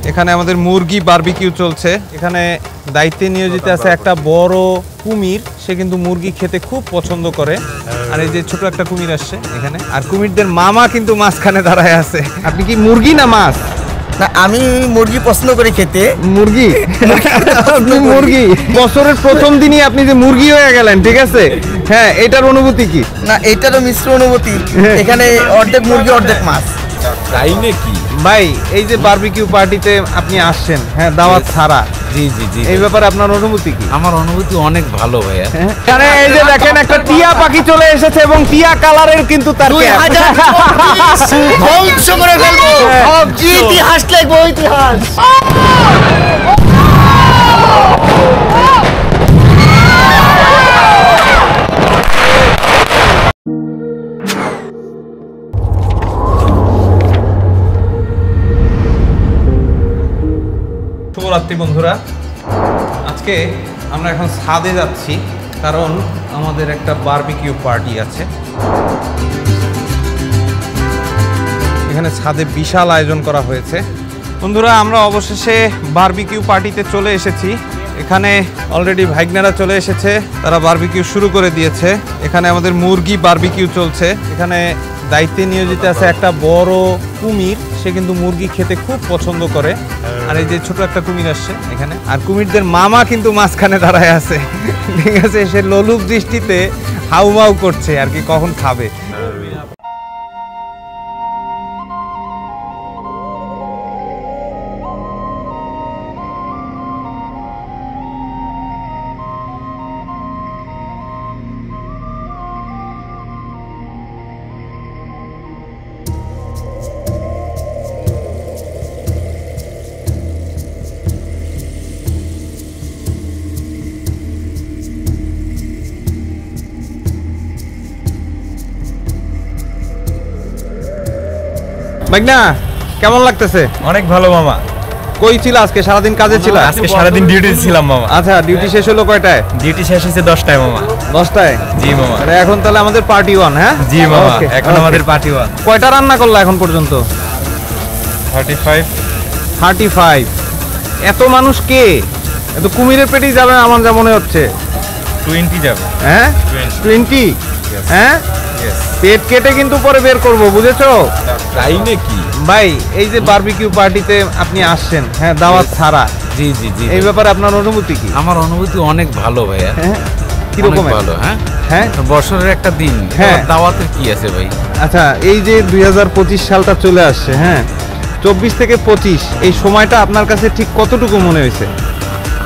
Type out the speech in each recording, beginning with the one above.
এখানে আমাদের মুরগি বারবিকিউ চলছে। এখানে দায়িত্বে নিয়োজিত আছে একটা বড় কুমির, সে কিন্তু মুরগি খেতে খুব পছন্দ করে। আর এই যে ছোট একটা কুমির আসছে এখানে, আর কুমিরদের মামা কিন্তু মাঝখানে দাঁড়ায় আছে। আপনি কি মুরগি না মাছ? না, আমি মুরগি পছন্দ করি খেতে। মুরগি? আপনি মুরগি বছরের প্রথম দিনই আপনি যে মুরগি হয়ে গেলেন, ঠিক আছে, হ্যাঁ, এটার অনুভূতি কি? না, এটারও মিশ্র অনুভূতি। এখানে অর্ধেক মুরগি অর্ধেক মাছ। তাই নাকি ভাই, এই যে বারবিকিউ পার্টিতে আপনি আসছেন, হ্যাঁ, দাওয়াত ছাড়া, জি জি জি, এই ব্যাপারে আপনার অনুভূতি কি? আমার অনুভূতি অনেক ভালো ভাইয়া। এখানে এই যে দেখেন একটা টিয়া পাখি চলে এসেছে এবং টিয়া কালারের কিন্তু তার ধ্বংস করে ফেলবো। ইতিহাস লিখবো, ইতিহাস। শুভরাত্রি বন্ধুরা, আজকে আমরা এখন ছাদে যাচ্ছি কারণ আমাদের একটা বারবিকিউ পার্টি আছে। এখানে ছাদে বিশাল আয়োজন করা হয়েছে। বন্ধুরা, আমরা অবশেষে বারবিকিউ পার্টিতে চলে এসেছি। এখানে অলরেডি ভাইগনারা চলে এসেছে, তারা বারবিকিউ শুরু করে দিয়েছে। এখানে আমাদের মুরগি বারবিকিউ চলছে। এখানে দায়িত্বে নিয়োজিত আছে একটা বড় কুমির, সে কিন্তু মুরগি খেতে খুব পছন্দ করে। আর এই যে ছোট একটা কুমির আসছে এখানে, আর কুমিরদের মামা কিন্তু মাঝখানে দাঁড়ায় আছে, ঠিক আছে, সে লোলুপ দৃষ্টিতে হাউমাউ করছে আর কি, কখন খাবে। ভাইগনা, কেমন লাগতেছে? অনেক ভালো মামা। কই ছিল আজকে? সারাদিন কাজে ছিল? আজকে সারাদিন ডিউটিতে ছিলাম মামা। আচ্ছা, ডিউটি শেষ হলো কয়টায়? ডিউটি শেষ হয়েছে 10টায় মামা। 10টায়? জি মামা। আরে এখন তাহলে আমাদের পার্টি ওয়ান, হ্যাঁ? জি মামা, Okay, এখন okay. আমাদের পার্টি ওয়ান। কয়টা রান্না করলা এখন পর্যন্ত? 35। 35? এত মানুষ কে? এত কুমিরের পেটেই যাবে আমার যা মনে হচ্ছে। 20 যাবে। হ্যাঁ, 20? হ্যাঁ, পেট কেটে কিন্তু পরে বের করবো, বুঝেছো? তাই নাকি ভাই, এই যে বারবিকিউ পার্টিতে আপনি আসছেন, হ্যাঁ, দাওয়াত ছাড়া, জি জি জি, এই ব্যাপারে আপনার অনুভূতি কি? আমার অনুভূতি অনেক ভালো ভাইয়া। হ্যাঁ, অনেক কিরকম? ভালো। হ্যাঁ হ্যাঁ, বছরের একটা দিন, হ্যাঁ। দাওয়াতের কি আছে ভাই? আচ্ছা, এই যে 2025 সালটা চলে আসছে, হ্যাঁ, 24 থেকে 25 এই সময়টা আপনার কাছে ঠিক কতটুকু মনে হয়েছে?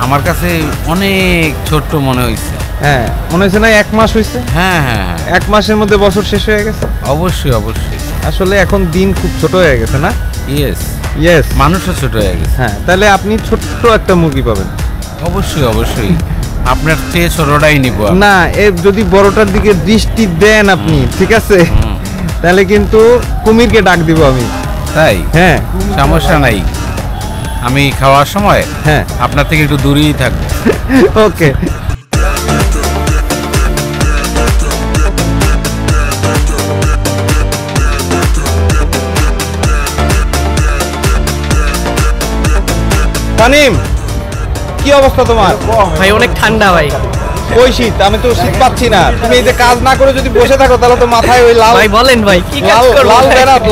আমার কাছে অনেক ছোট্ট মনে হয়েছে। হ্যাঁ, মনে হয়েছে না 1 মাস হয়েছে? হ্যাঁ হ্যাঁ হ্যাঁ, 1 মাসের মধ্যে বছর শেষ হয়ে গেছে। অবশ্যই অবশ্যই। আসলে এখন দিন খুব ছোট হয়ে গেছে না? ইয়েস, ইয়েস, মানুষও ছোট হয়ে গেছে। হ্যাঁ, তাহলে আপনি ছোট্ট একটা মুরগি পাবেন। অবশ্যই অবশ্যই, আপনার চেয়ে ছোটটাই নিব। না, যদি বড়টার দিকে দৃষ্টি দেন আপনি, ঠিক আছে, তাহলে কিন্তু কুমিরকে ডাক দিব আমি। তাই? হ্যাঁ, সমস্যা নাই, আমি খাওয়ার সময় হ্যাঁ, আপনার থেকে একটু দূরেই থাকবো। ওকে। তানিম, কি অবস্থা তোমার? ভাই অনেক ঠান্ডা ভাই। ওই শীত, আমি তো শীত পাচ্ছি না। তুমি এই যে কাজ না করে যদি বসে থাকো তাহলে তো মাথায় ওই লাল ভাই বলেন ভাই কি কাজ করব?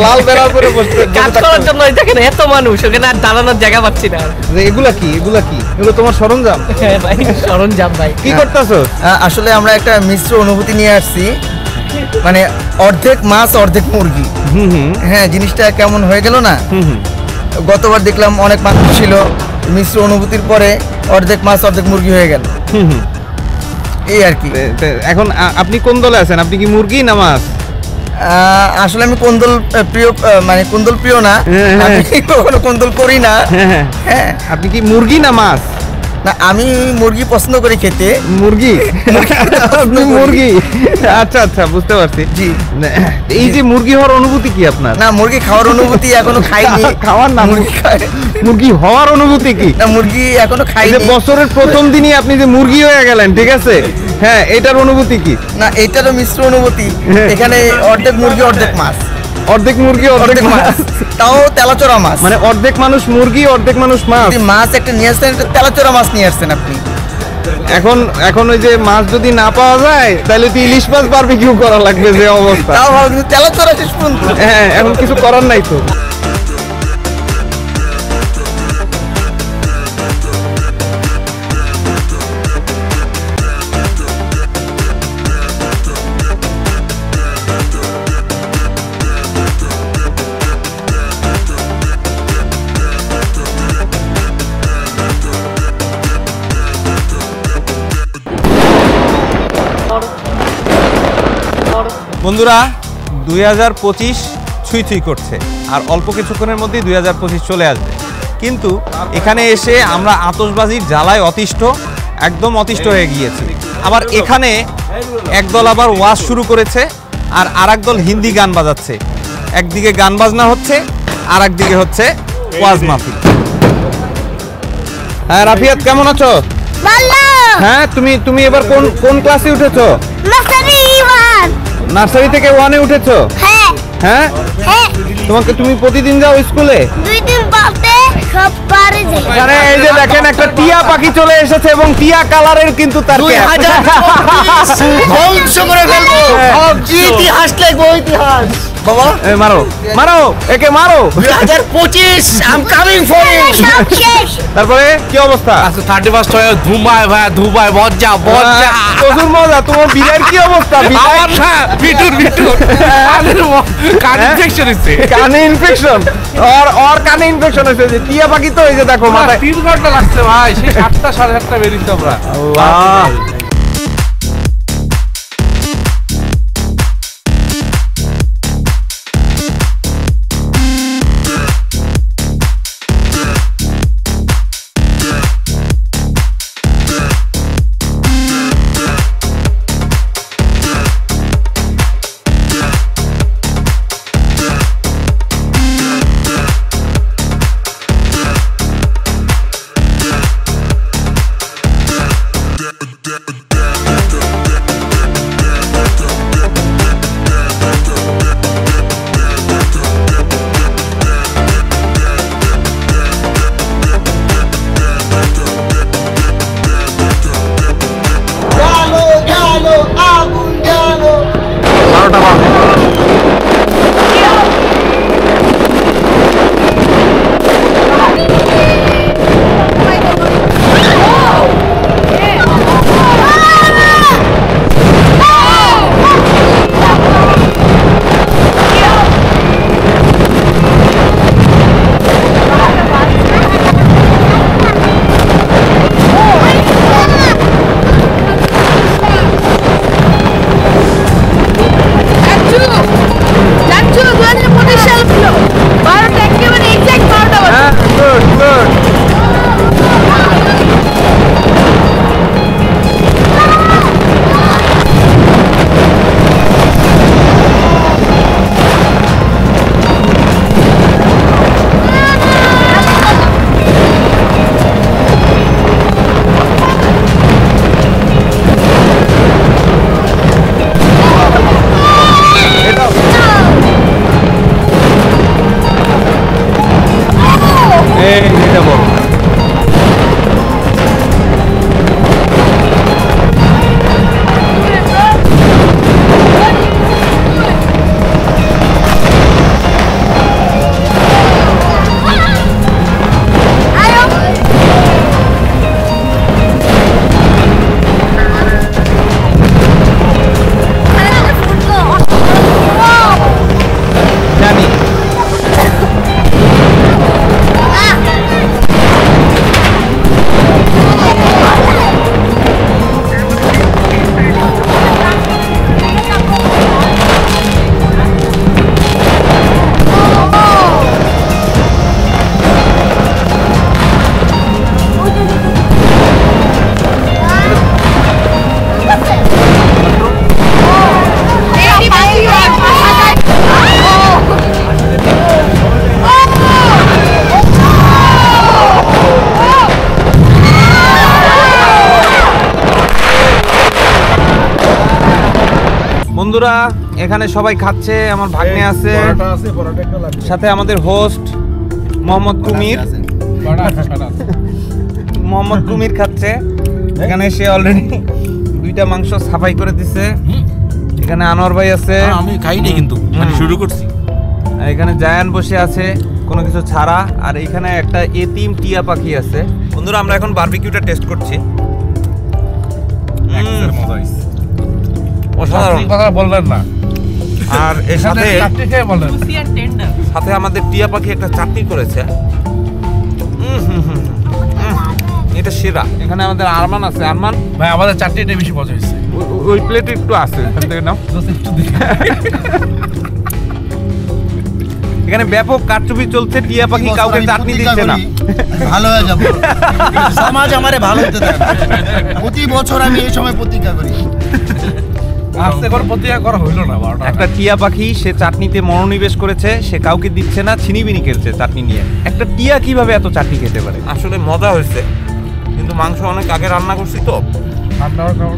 লাল বেড়ার করে বসে কাজ করার জন্য দেখেন এত মানুষ, ওখানে আর দাঁড়ানোর জায়গা পাচ্ছি না। এগুলা কি? এগুলো তোমার সরঞ্জাম? হ্যাঁ ভাই, সরঞ্জাম ভাই। কি করতেছো? আসলে আমরা একটা মিশ্র অনুভূতি নিয়ে আসছি, মানে অর্ধেক মাছ অর্ধেক মুরগি। হ্যাঁ, জিনিসটা কেমন হয়ে গেল না? গতবার দেখলাম অনেক মানুষ ছিল, মিশ্র অনুভূতির পরে অর্ধেক মাছ অর্ধেক মুরগি হয়ে গেল, এই আর কি। এখন আপনি কোন দলে আছেন? আপনি কি মুরগি না মাছ? আসলে আমি কোন্দল প্রিয়, মানে কোন্দল প্রিয় না, আমি কখনো কোন্দল করি না। হ্যাঁ, আপনি কি মুরগি না মাছ? না, আমি মুরগি পছন্দ করি খেতে। মুরগি? আপনি মুরগি? আচ্ছা আচ্ছা, বুঝতে পারছি। জি। এই যে মুরগি হওয়ার অনুভূতি কি আপনার? না, মুরগি খাওয়ার অনুভূতি এখনো খাইনি। খাওয়ার না, মুরগি হওয়ার অনুভূতি কি? না, মুরগি এখনো খাইনি। বছরের প্রথম দিনই আপনি যে মুরগি হয়ে গেলেন, ঠিক আছে, হ্যাঁ, এটার অনুভূতি কি? না, এটারও মিশ্র অনুভূতি। এখানে অর্ধেক মুরগি অর্ধেক মাছ। অর্ধেক মুরগি অর্ধেক মাছ, তাও তেলাচোরা মাছ। মানে অর্ধেক মানুষ মুরগি অর্ধেক মানুষ মাছ। যদি মাছ একটা নিয়ে আসছেন, একটা তেলাচোরা মাছ নিয়ে আসছেন আপনি। এখন ওই যে মাছ যদি না পাওয়া যায় তাহলে তো ইলিশ মাছ বারবিকিউ করা লাগবে, যে অবস্থা। তাও ভালো, কিন্তু তেলাচোরা শেষ পর্যন্ত। হ্যাঁ, এখন কিছু করার নাই তো। বন্ধুরা 2025 ছুঁই ছুঁই করছে, আর অল্প কিছুক্ষণের মধ্যেই 2025 চলে আসবে। কিন্তু এখানে এসে আমরা আতশবাজির জ্বালায় অতিষ্ঠ, একদম অতিষ্ঠ হয়ে গিয়েছি। আবার এখানে একদল আবার ওয়াজ শুরু করেছে, আর আরেক দল হিন্দি গান বাজাচ্ছে। একদিকে গান বাজনা হচ্ছে, আর একদিকে হচ্ছে ওয়াজ মাহফিল। হ্যাঁ রাফিয়াত, কেমন আছো? ভালো। হ্যাঁ, তুমি এবার কোন ক্লাসে উঠেছো? নার্সারি 1। নার্সারি থেকে 1-এ উঠেছো? হ্যাঁ হ্যাঁ, হ্যাঁ, তুমি প্রতিদিন যাও স্কুলে? 2 দিন বাদে সব পারে যাই। এখানে এই যে দেখেন, একটা টিয়া পাখি চলে এসেছে, এবং টিয়া কালারের কিন্তু তার cap। ধ্বংস করে ফেলবো। হ্যাঁ। ইতিহাস লিখবো, ইতিহাস। বাবা এই মারো মারো, একে মারো। 2025 I am coming for you. সব শেষ। তারপরে কি অবস্থা? আজকে 31st হয়ে ধুমায় ভাই, ধুমায় মজা মজা। প্রচুর মজা। তোমার বিলের কি অবস্থা? আমার না বিটুর কান ইনফেকশন হইছে। কানে ইনফেকশন, ওর কানে ইনফেকশন হয়েছে। যে টিয়া পাখি তো, এই যে দেখো মাথায়। 3 ঘন্টা লাগছে ভাই, সেই 7টা 7:30 বেরিয়েছি আমরা। আল্লাহ। বন্ধুরা এখানে সবাই খাচ্ছে, আমার ভাগ্নে আছে, সাথে আমাদের হোস্ট মোহাম্মদ কুমির। মোহাম্মদ কুমির খাচ্ছে। এখানে সে অলরেডি 2টা মাংস সাফাই করে দিছে। এখানে আনোয়ার ভাই আছে, আমি খাইনি কিন্তু মানে শুরু করছি। আর এখানে জায়ান বসে আছে কোনো কিছু ছাড়া। আর এখানে একটা এতিম টিয়া পাখি আছে। বন্ধুরা আমরা এখন বারবিকিউটা টেস্ট করছি। অসাধারণ কথা বললেন না, আর এর সাথে চারটে খেয়ে বললেন। সাথে আমাদের টিয়া পাখি একটা চাটনি করেছে। এটা সেরা। এখানে আমাদের আরমান আছে। আরমান ভাই আমাদের চারটেটা বেশি মজা হয়েছে। ওই প্লেটে একটু আছে, এখান থেকে নাও। এখানে ব্যাপক কারচুপি চলছে, টিয়া পাখি কাউকে চাটনি দিচ্ছে না। ভালো হয়ে যাবো, সমাজ আমারে ভালো হতে দেয় না। প্রতি বছর আমি এই সময় প্রতিজ্ঞা করি। আস্তে করে প্রতিজ্ঞা করা হইলো না। একটা টিয়া পাখি সে চাটনিতে মনোনিবেশ করেছে, সে কাউকে দিচ্ছে না, ছিনিবিনি খেলছে চাটনি নিয়ে। একটা টিয়া কিভাবে এত চাটনি খেতে পারে? আসলে মজা হয়েছে, কিন্তু মাংস অনেক আগে রান্না করছি তো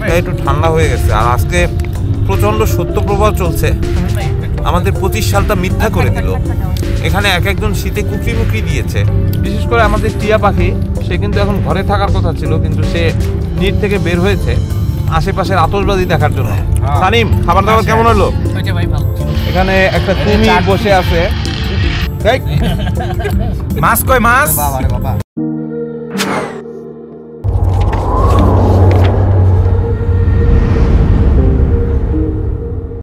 তাই একটু ঠান্ডা হয়ে গেছে। আর আজকে প্রচন্ড সত্যপ্রবাহ চলছে, আমাদের 25 সালটা মিথ্যা করে দিল। এখানে এক একজন শীতে কুকরি মুকরি দিয়েছে। বিশেষ করে আমাদের টিয়া পাখি, সে কিন্তু এখন ঘরে থাকার কথা ছিল, কিন্তু সে নিট থেকে বের হয়েছে আশেপাশের আতশবাজি দেখার জন্য। সানিম, খাবার দাবার কেমন হলো? এখানে একটা কুমির বসে আছে। মাছ কই মাছ? বাবা রে বাবা।